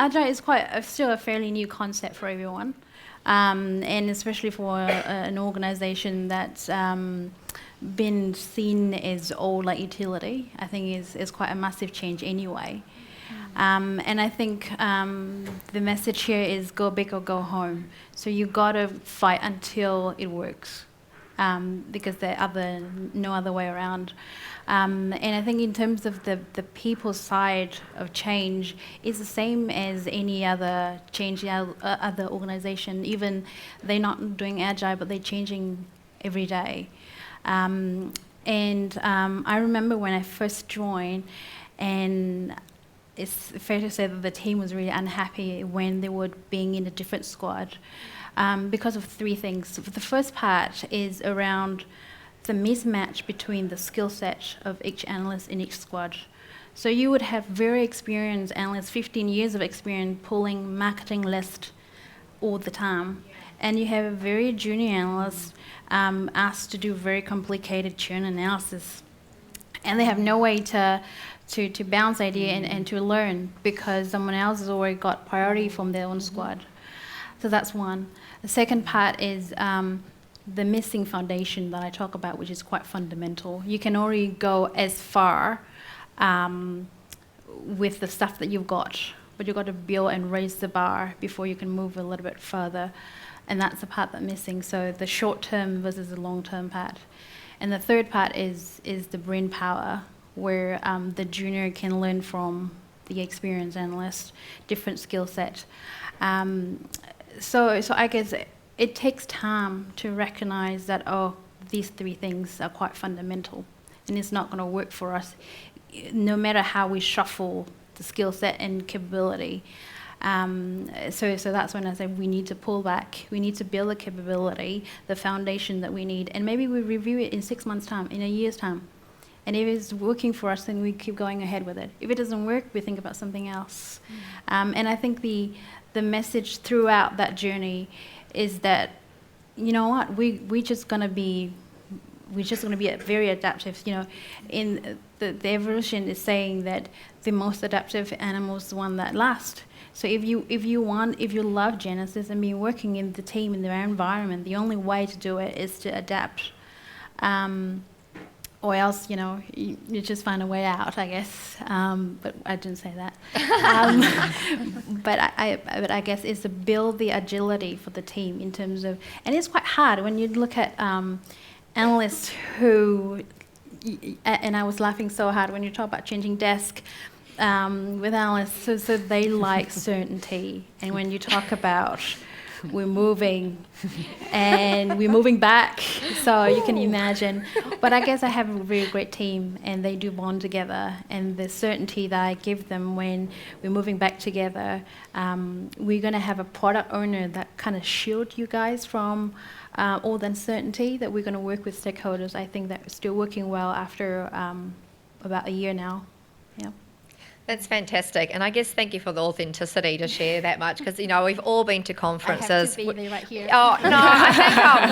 Agile is still a fairly new concept for everyone, and especially for an organization that's been seen as old like utility. I think is quite a massive change anyway. And I think the message here is go big or go home. So you gotta fight until it works, because no other way around. And I think in terms of the people side of change, it's the same as any other change in other organization. Even they're not doing Agile, but they're changing every day. I remember when I first joined, and it's fair to say that the team was really unhappy when they were being in a different squad, because of three things. The first part is around the mismatch between the skill set of each analyst in each squad. So you would have very experienced analysts, 15 years of experience pulling marketing lists all the time. And you have a very junior analyst asked to do very complicated churn analysis. And they have no way to bounce idea and to learn, because someone else has already got priority from their own squad. So that's one. The second part is the missing foundation that I talk about, which is quite fundamental. You can already go as far with the stuff that you've got, but you've got to build and raise the bar before you can move a little bit further. And that's the part that's missing. So the short-term versus the long-term part. And the third part is the brain power, where the junior can learn from the experienced analyst, different skill set. So I guess it takes time to recognize that, these three things are quite fundamental, and it's not going to work for us, no matter how we shuffle the skill set and capability. So that's when I say we need to pull back. We need to build the capability, the foundation that we need, and maybe we review it in 6 months' time, in a year's time. And if it's working for us, then we keep going ahead with it. If it doesn't work, we think about something else. And I think the message throughout that journey is that, you know what, we're just going to be very adaptive. In the evolution is saying that the most adaptive animal is the one that lasts. So if you love Genesis and be working in the team, in their environment, the only way to do it is to adapt. Or else, you just find a way out, I guess. But I didn't say that. But I guess it's to build the agility for the team in terms of, and it's quite hard when you look at analysts who, and I was laughing so hard when you talk about changing desk with analysts. So they like certainty, and when you talk about we're moving and we're moving back, so you can imagine. But I guess I have a really great team, and they do bond together, and the certainty that I give them when we're moving back together, we're going to have a product owner that kind of shield you guys from all the uncertainty, that we're going to work with stakeholders. I think that's still working well after about a year now. Yeah. That's fantastic, and I guess thank you for the authenticity to share that much, because we've all been to conferences. I have to be there right here. Oh no, I think